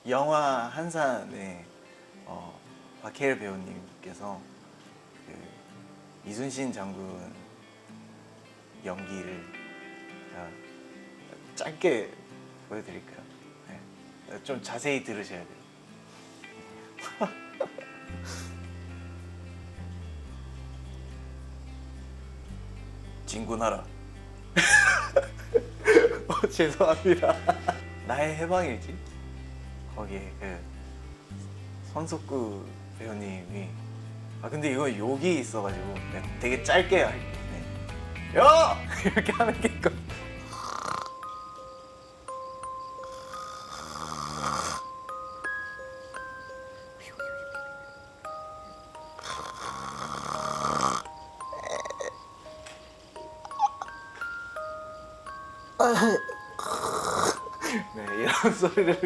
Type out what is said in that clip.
영화 한산의 박해일 배우님께서 그 이순신 장군 연기를 제가 짧게 보여드릴까요? 네. 좀 자세히 들으셔야 돼요. 진군하라. 죄송합니다. 나의 해방일지? 거기에 그 손석구 배우님이 근데 이거 욕이 있어가지고 되게 짧게 할게요. 네. 야! 이렇게 하는 게 있거든요. 네, 이런 소리를